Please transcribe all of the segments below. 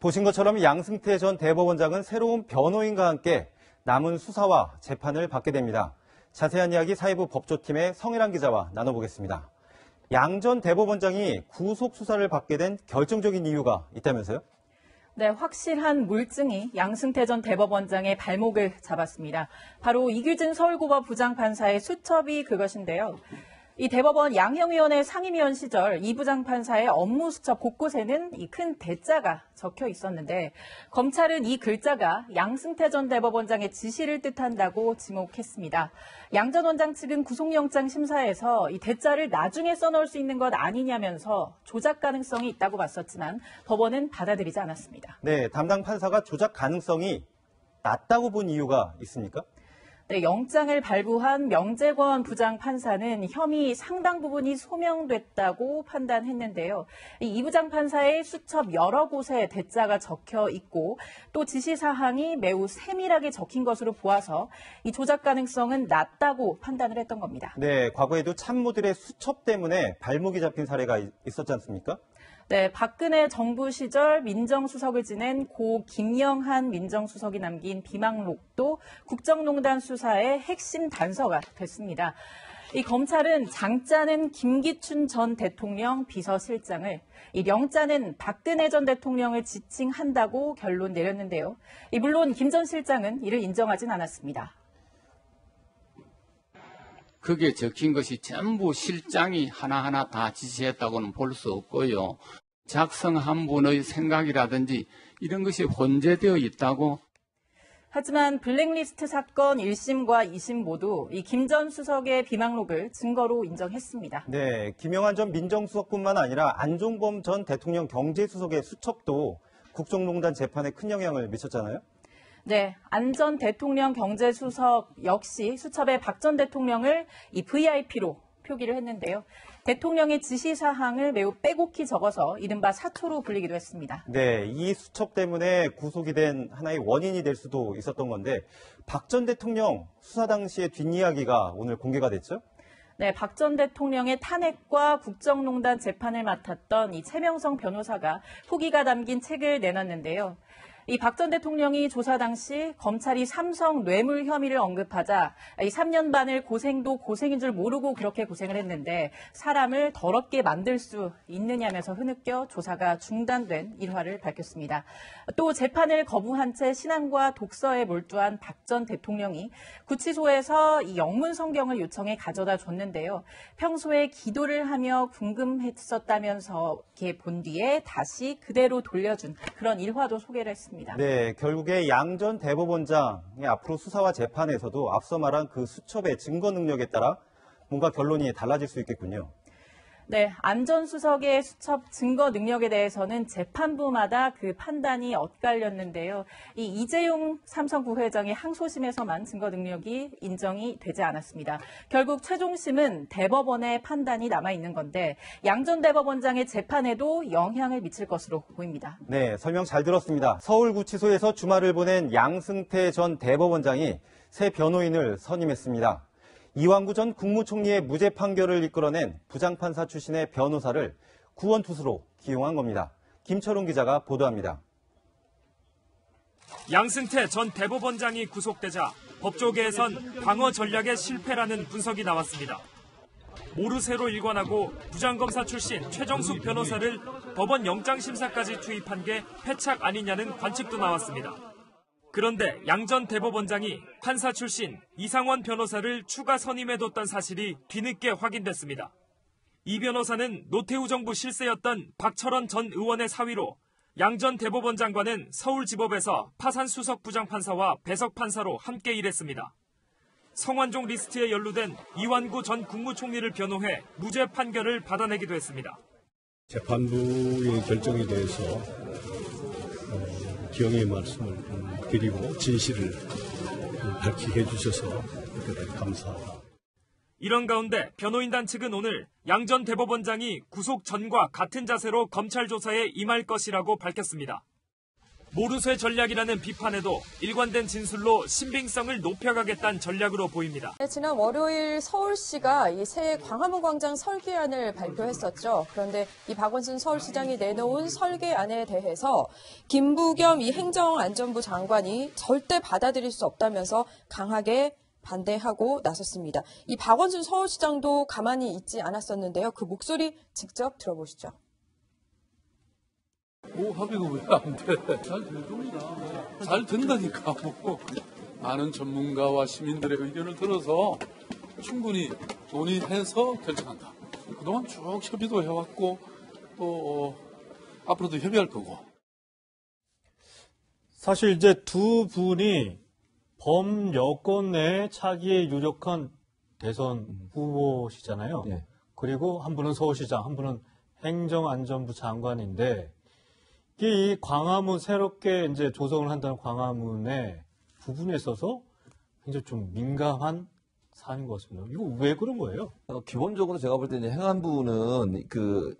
보신 것처럼 양승태 전 대법원장은 새로운 변호인과 함께 남은 수사와 재판을 받게 됩니다. 자세한 이야기 사회부 법조팀의 성일환 기자와 나눠보겠습니다. 양 전 대법원장이 구속 수사를 받게 된 결정적인 이유가 있다면서요? 네, 확실한 물증이 양승태 전 대법원장의 발목을 잡았습니다. 바로 이규진 서울고법 부장판사의 수첩이 그것인데요. 이 대법원 양형위원회 상임위원 시절 이 부장판사의 업무 수첩 곳곳에는 이 큰 대자가 적혀 있었는데 검찰은 이 글자가 양승태 전 대법원장의 지시를 뜻한다고 지목했습니다. 양 전 원장 측은 구속영장 심사에서 이 대자를 나중에 써놓을 수 있는 것 아니냐면서 조작 가능성이 있다고 봤었지만 법원은 받아들이지 않았습니다. 네, 담당 판사가 조작 가능성이 낮다고 본 이유가 있습니까? 네, 영장을 발부한 명재권 부장판사는 혐의 상당 부분이 소명됐다고 판단했는데요. 이 부장판사의 수첩 여러 곳에 대자가 적혀 있고 또 지시사항이 매우 세밀하게 적힌 것으로 보아서 이 조작 가능성은 낮다고 판단을 했던 겁니다. 네, 과거에도 참모들의 수첩 때문에 발목이 잡힌 사례가 있었지 않습니까? 네, 박근혜 정부 시절 민정수석을 지낸 고 김영한 민정수석이 남긴 비망록도 국정농단 수사의 핵심 단서가 됐습니다. 이 검찰은 장자는 김기춘 전 대통령 비서실장을, 이 영자는 박근혜 전 대통령을 지칭한다고 결론 내렸는데요. 물론 김 전 실장은 이를 인정하진 않았습니다. 거기에 적힌 것이 전부 실장이 하나하나 다 지시했다고는 볼 수 없고요. 작성한 분의 생각이라든지 이런 것이 혼재되어 있다고. 하지만 블랙리스트 사건 1심과 2심 모두 이 김 전 수석의 비망록을 증거로 인정했습니다. 네, 김영한 전 민정수석뿐만 아니라 안종범 전 대통령 경제수석의 수첩도 국정농단 재판에 큰 영향을 미쳤잖아요. 네, 안 전 대통령 경제수석 역시 수첩에 박 전 대통령을 이 VIP로 표기를 했는데요. 대통령의 지시사항을 매우 빼곡히 적어서 이른바 사초로 불리기도 했습니다. 네, 이 수첩 때문에 구속이 된 하나의 원인이 될 수도 있었던 건데 박 전 대통령 수사 당시의 뒷이야기가 오늘 공개가 됐죠? 네, 박 전 대통령의 탄핵과 국정농단 재판을 맡았던 이 최명성 변호사가 후기가 담긴 책을 내놨는데요. 이 박 전 대통령이 조사 당시 검찰이 삼성 뇌물 혐의를 언급하자 이 3년 반을 고생도 고생인 줄 모르고 그렇게 고생을 했는데 사람을 더럽게 만들 수 있느냐면서 흐느껴 조사가 중단된 일화를 밝혔습니다. 또 재판을 거부한 채 신앙과 독서에 몰두한 박 전 대통령이 구치소에서 이 영문 성경을 요청해 가져다 줬는데요. 평소에 기도를 하며 궁금했었다면서 이렇게 본 뒤에 다시 그대로 돌려준 그런 일화도 소개를 했습니다. 네, 결국에 양 전 대법원장의 앞으로 수사와 재판에서도 앞서 말한 그 수첩의 증거 능력에 따라 뭔가 결론이 달라질 수 있겠군요. 네, 안 전 수석의 수첩 증거 능력에 대해서는 재판부마다 그 판단이 엇갈렸는데요. 이 이재용 삼성 부회장의 항소심에서만 증거 능력이 인정이 되지 않았습니다. 결국 최종심은 대법원의 판단이 남아있는 건데 양 전 대법원장의 재판에도 영향을 미칠 것으로 보입니다. 네, 설명 잘 들었습니다. 서울구치소에서 주말을 보낸 양승태 전 대법원장이 새 변호인을 선임했습니다. 이완구 전 국무총리의 무죄 판결을 이끌어낸 부장판사 출신의 변호사를 구원투수로 기용한 겁니다. 김철웅 기자가 보도합니다. 양승태 전 대법원장이 구속되자 법조계에선 방어 전략의 실패라는 분석이 나왔습니다. 모르쇠로 일관하고 부장검사 출신 최정숙 변호사를 법원 영장심사까지 투입한 게 패착 아니냐는 관측도 나왔습니다. 그런데 양 전 대법원장이 판사 출신 이상원 변호사를 추가 선임해뒀던 사실이 뒤늦게 확인됐습니다. 이 변호사는 노태우 정부 실세였던 박철원 전 의원의 사위로 양 전 대법원장과는 서울지법에서 파산수석 부장판사와 배석판사로 함께 일했습니다. 성완종 리스트에 연루된 이완구 전 국무총리를 변호해 무죄 판결을 받아내기도 했습니다. 재판부의 결정에 대해서 기영의 말씀을 드리고 진실을 밝히게 해주셔서 대단히 감사합니다. 이런 가운데 변호인단 측은 오늘 양 전 대법원장이 구속 전과 같은 자세로 검찰 조사에 임할 것이라고 밝혔습니다. 모르쇠 전략이라는 비판에도 일관된 진술로 신빙성을 높여가겠다는 전략으로 보입니다. 네, 지난 월요일 서울시가 이 새 광화문 광장 설계안을 발표했었죠. 그런데 이 박원순 서울시장이 내놓은 설계안에 대해서 김부겸 이 행정안전부 장관이 절대 받아들일 수 없다면서 강하게 반대하고 나섰습니다. 이 박원순 서울시장도 가만히 있지 않았었는데요. 그 목소리 직접 들어보시죠. 합의가 왜 안 돼? 잘 될 겁니다. 잘 된다니까. 많은 전문가와 시민들의 의견을 들어서 충분히 논의해서 결정한다. 그동안 쭉 협의도 해왔고 또 앞으로도 협의할 거고. 사실 이제 두 분이 범여권 내 차기에 유력한 대선 후보시잖아요. 예. 그리고 한 분은 서울시장, 한 분은 행정안전부 장관인데 이 광화문 새롭게 이제 조성을 한다는 광화문의 부분에 있어서 굉장히 좀 민감한 사안인 것 같습니다. 이거 왜 그런 거예요? 기본적으로 제가 볼 때 이제 행안부는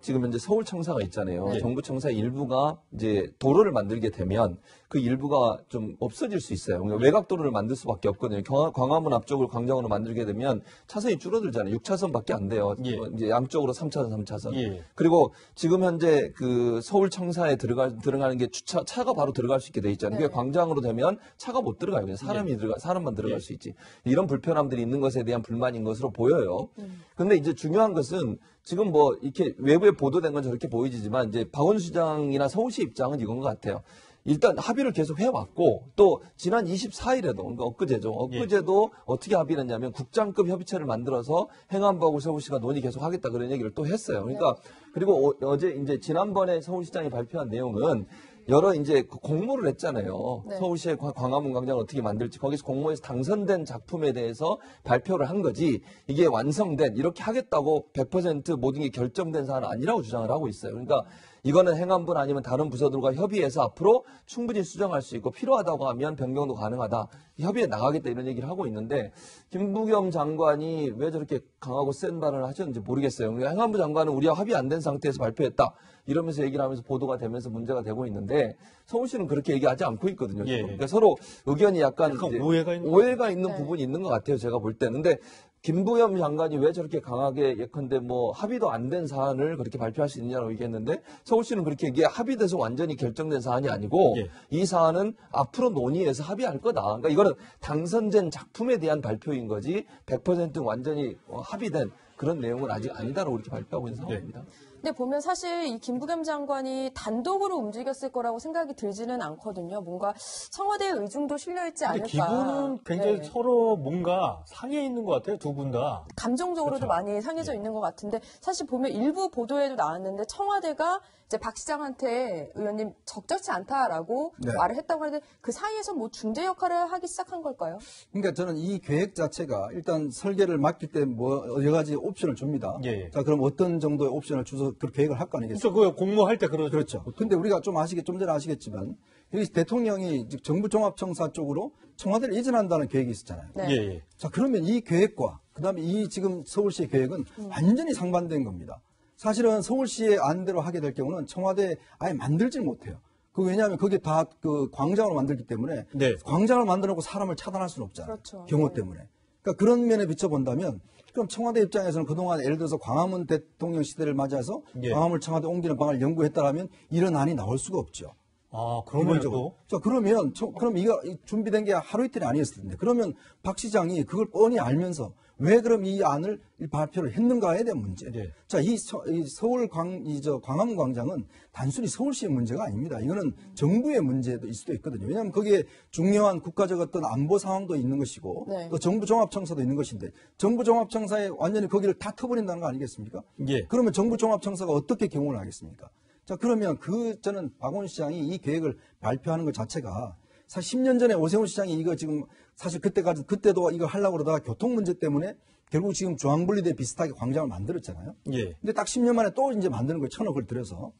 지금 현재 서울청사가 있잖아요. 네. 정부청사 일부가 이제 도로를 만들게 되면 그 일부가 좀 없어질 수 있어요. 그러니까 외곽도로를 만들 수밖에 없거든요. 광화문 앞쪽을 광장으로 만들게 되면 차선이 줄어들잖아요. 6차선밖에 안 돼요. 예. 이제 양쪽으로 3차선, 3차선. 예. 그리고 지금 현재 그 서울청사에 들어가는 게 차가 바로 들어갈 수 있게 돼 있잖아요. 그게 광장으로 되면 차가 못 들어가요. 그냥 사람만 들어갈 수 있지. 이런 불편함들이 있는 것에 대한 불만인 것으로 보여요. 근데 이제 중요한 것은 지금 뭐 이렇게 외부에 보도된 건 저렇게 보이지만 이제 박원순 시장이나 서울시 입장은 이건 것 같아요. 일단 합의를 계속 해왔고 또 지난 24일에도 그러니까 엊그제도 어떻게 합의를 했냐면 국장급 협의체를 만들어서 행안부하고 서울시가 논의 계속 하겠다 그런 얘기를 또 했어요. 그러니까 그리고 어제 이제 지난번에 서울시장이 발표한 내용은 여러 이제 공모를 했잖아요. 네. 서울시의 광화문 광장을 어떻게 만들지 거기서 공모에서 당선된 작품에 대해서 발표를 한 거지 이게 완성된 이렇게 하겠다고 100% 모든 게 결정된 사안은 아니라고 주장을 하고 있어요. 그러니까 이거는 행안부나 아니면 다른 부서들과 협의해서 앞으로 충분히 수정할 수 있고 필요하다고 하면 변경도 가능하다. 협의에 나가겠다 이런 얘기를 하고 있는데 김부겸 장관이 왜 저렇게 강하고 센 발언을 하셨는지 모르겠어요. 그러니까 행안부 장관은 우리와 합의 안 된 상태에서 발표했다. 이러면서 얘기를 하면서 보도가 되면서 문제가 되고 있는데 서울시는 그렇게 얘기하지 않고 있거든요. 예. 그러니까 서로 의견이 약간 이제 오해가 있는 네. 부분이 있는 것 같아요. 제가 볼 때는. 근데 김부겸 장관이 왜 저렇게 강하게 예컨대 뭐 합의도 안 된 사안을 그렇게 발표할 수 있느냐고 얘기했는데 서울시는 그렇게 이게 합의돼서 완전히 결정된 사안이 아니고 예. 이 사안은 앞으로 논의해서 합의할 거다. 그러니까 이거는 당선된 작품에 대한 발표인 거지 100% 완전히 합의된 그런 내용은 아직 아니다라고 이렇게 발표하고 있는 상황입니다. 근데 보면 사실 이 김부겸 장관이 단독으로 움직였을 거라고 생각이 들지는 않거든요. 뭔가 청와대의 의중도 실려있지 않을까. 기분은 굉장히 네. 서로 뭔가 상해 있는 것 같아요. 두 분 다. 감정적으로도 그렇죠. 많이 상해져 있는 것 같은데 사실 보면 일부 보도에도 나왔는데 청와대가 이제 박 시장한테 의원님 적절치 않다라고 네. 말을 했다고 하는데 그 사이에서 뭐 중재 역할을 하기 시작한 걸까요? 그러니까 저는 이 계획 자체가 일단 설계를 맡길 때 뭐 여러 가지 옵션을 줍니다. 예. 자, 그럼 어떤 정도의 옵션을 주서 그 계획을 할 거 아니겠습니까? 그렇죠. 그 공모할 때 그러죠. 그렇죠. 근데 우리가 좀 전에 아시겠지만 여기 대통령이 정부종합청사 쪽으로 청와대를 이전한다는 계획이 있었잖아요. 네. 예, 예. 자, 그러면 이 계획과 그다음에 이 지금 서울시의 계획은 완전히 상반된 겁니다. 사실은 서울시의 안대로 하게 될 경우는 청와대에 아예 만들지 못해요. 왜냐하면 그게 다 그 광장으로 만들기 때문에 네. 광장을 만들어 놓고 사람을 차단할 수는 없잖아요. 그렇죠. 경호 네. 때문에. 그러니까 그런 면에 비춰본다면 그럼 청와대 입장에서는 그동안 예를 들어서 광화문 대통령 시대를 맞아서 예. 광화문 청와대 옮기는 방안을 연구했다라면 이런 안이 나올 수가 없죠. 아, 그러면 또. 자, 그러면 이거 준비된 게 하루 이틀이 아니었을 텐데 그러면 박 시장이 그걸 뻔히 알면서 왜 그럼 이 안을 발표를 했는가에 대한 문제. 네. 자, 이 서울 광화문 광장은 단순히 서울시의 문제가 아닙니다. 이거는 정부의 문제일 수도 있거든요. 왜냐하면 거기에 중요한 국가적 어떤 안보 상황도 있는 것이고 네. 또 정부 종합청사도 있는 것인데 정부 종합청사에 완전히 거기를 다 터버린다는 거 아니겠습니까? 예. 그러면 정부 종합청사가 어떻게 경호를 하겠습니까? 자, 그러면 저는 박원순 시장이 이 계획을 발표하는 것 자체가 사실 10년 전에 오세훈 시장이 이거 지금 사실 그때도 이거 하려고 그러다가 교통 문제 때문에 결국 지금 중앙분리대 비슷하게 광장을 만들었잖아요. 예. 근데 딱 10년 만에 또 이제 만드는 거예요. 1,000억을 들여서.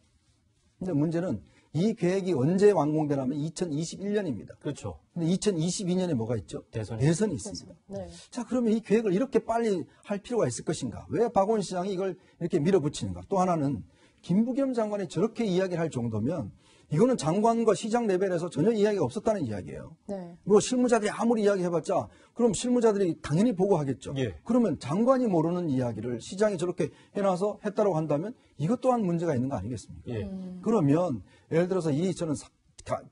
근데 문제는 이 계획이 언제 완공되냐면 2021년입니다. 그렇죠. 근데 2022년에 뭐가 있죠? 대선이 있습니다. 네. 자, 그러면 이 계획을 이렇게 빨리 할 필요가 있을 것인가? 왜 박원순 시장이 이걸 이렇게 밀어붙이는가? 또 하나는 김부겸 장관이 저렇게 이야기를 할 정도면 이거는 장관과 시장 레벨에서 전혀 이야기가 없었다는 이야기예요. 네. 뭐 실무자들이 아무리 이야기해봤자 그럼 실무자들이 당연히 보고하겠죠. 예. 그러면 장관이 모르는 이야기를 시장이 저렇게 해놔서 했다고 한다면 이것 또한 문제가 있는 거 아니겠습니까? 예. 그러면 예를 들어서 저는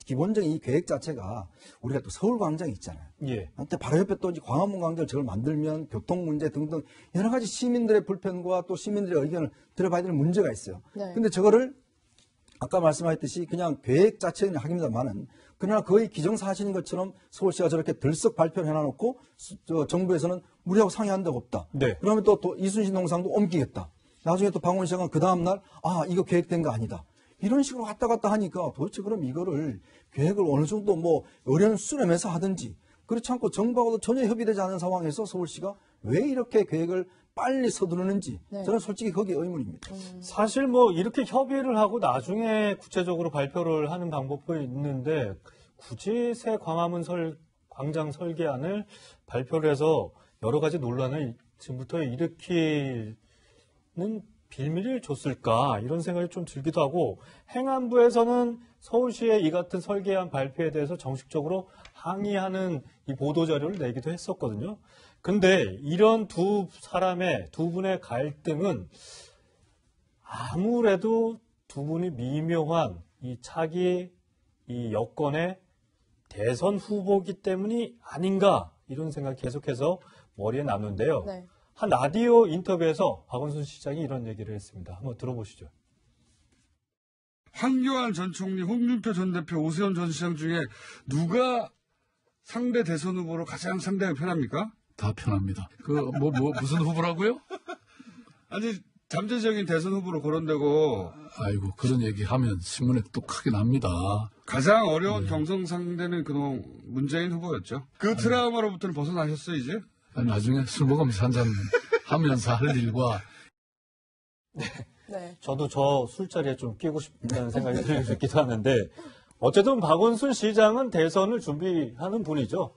기본적인 이 계획 자체가 우리가 또 서울광장이 있잖아요. 예. 한때 바로 옆에 또 이제 광화문 광장을 저걸 만들면 교통 문제 등등 여러 가지 시민들의 불편과 또 시민들의 의견을 들어봐야 되는 문제가 있어요. 네. 근데 저거를 아까 말씀하셨듯이 그냥 계획 자체는 하깁니다만은 그러나 거의 기정사실인 것처럼 서울시가 저렇게 들썩 발표를 해놔놓고 정부에서는 우리하고 상의한 적 없다. 네. 그러면 또 이순신 농상도 옮기겠다. 나중에 또 박원순 시장은 그 다음날 이거 계획된 거 아니다. 이런 식으로 왔다 갔다 하니까 도대체 그럼 이거를 계획을 어느 정도 뭐 의뢰는 수렴해서 하든지 그렇지 않고 정부하고도 전혀 협의되지 않은 상황에서 서울시가 왜 이렇게 계획을 빨리 서두르는지 네. 저는 솔직히 거기에 의문입니다. 사실 뭐 이렇게 협의를 하고 나중에 구체적으로 발표를 하는 방법도 있는데 굳이 새 광장 설계안을 발표를 해서 여러 가지 논란을 지금부터 일으키는 빌미를 줬을까 이런 생각이 좀 들기도 하고 행안부에서는 서울시의 이 같은 설계안 발표에 대해서 정식적으로 항의하는 이 보도자료를 내기도 했었거든요. 근데 이런 두 분의 갈등은 아무래도 두 분이 미묘한 이 차기 이 여권의 대선 후보기 때문이 아닌가 이런 생각이 계속해서 머리에 남는데요. 네. 한 라디오 인터뷰에서 박원순 시장이 이런 얘기를 했습니다. 한번 들어보시죠. 황교안 전 총리, 홍준표 전 대표, 오세훈 전 시장 중에 누가 상대 대선 후보로 가장 상대가 편합니까? 다 편합니다. 무슨 후보라고요? 아니, 잠재적인 대선 후보로 거론되고 아이고, 그런 얘기 하면 신문에 또 크게 납니다. 가장 어려운 경선 상대는 그동안 문재인 후보였죠. 그 트라우마로부터는 벗어나셨어요, 이제? 아니, 나중에 술 먹으면서 한잔 하면서 할 일과. 네. 저도 저 술자리에 좀 끼고 싶다는 생각이 들기도 하는데 어쨌든 박원순 시장은 대선을 준비하는 분이죠.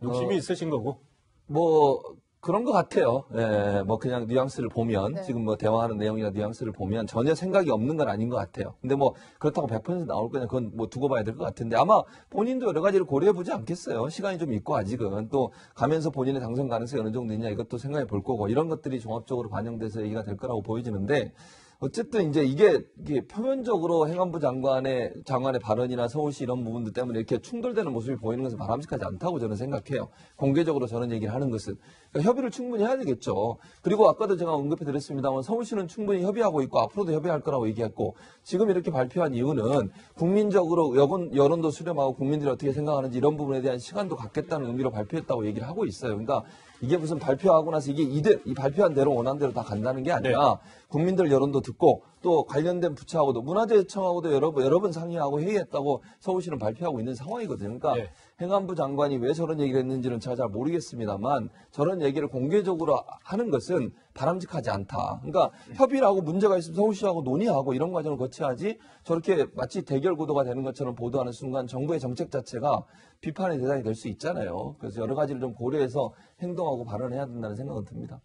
욕심이 있으신 거고. 뭐 그런 것 같아요. 예, 뭐 그냥 뉘앙스를 보면 네. 지금 뭐 대화하는 내용이나 뉘앙스를 보면 전혀 생각이 없는 건 아닌 것 같아요. 근데 뭐 그렇다고 100% 나올 거냐 그건 뭐 두고 봐야 될 것 같은데 아마 본인도 여러 가지를 고려해 보지 않겠어요. 시간이 좀 있고 아직은 또 가면서 본인의 당선 가능성이 어느 정도 있냐 이것도 생각해 볼 거고 이런 것들이 종합적으로 반영돼서 얘기가 될 거라고 보여지는데 어쨌든 이제 이게 표면적으로 행안부 장관의 발언이나 서울시 이런 부분들 때문에 이렇게 충돌되는 모습이 보이는 것은 바람직하지 않다고 저는 생각해요. 공개적으로 저런 얘기를 하는 것은. 그러니까 협의를 충분히 해야 되겠죠. 그리고 아까도 제가 언급해 드렸습니다만 서울시는 충분히 협의하고 있고 앞으로도 협의할 거라고 얘기했고 지금 이렇게 발표한 이유는 국민적으로 여론도 수렴하고 국민들이 어떻게 생각하는지 이런 부분에 대한 시간도 갖겠다는 의미로 발표했다고 얘기를 하고 있어요. 그러니까 이게 무슨 발표하고 나서 이 발표한 대로 원한 대로 다 간다는 게 아니라 국민들 여론도 듣고 또 관련된 부처하고도 문화재청하고도 여러 번 상의하고 회의했다고 서울시는 발표하고 있는 상황이거든요. 그러니까 행안부 장관이 왜 저런 얘기를 했는지는 제가 잘 모르겠습니다만 저런 얘기를 공개적으로 하는 것은 바람직하지 않다. 그러니까 협의를 하고 문제가 있으면 서울시하고 논의하고 이런 과정을 거쳐야지 저렇게 마치 대결 구도가 되는 것처럼 보도하는 순간 정부의 정책 자체가 비판의 대상이 될 수 있잖아요. 그래서 여러 가지를 좀 고려해서 행동하고 발언해야 된다는 생각은 듭니다.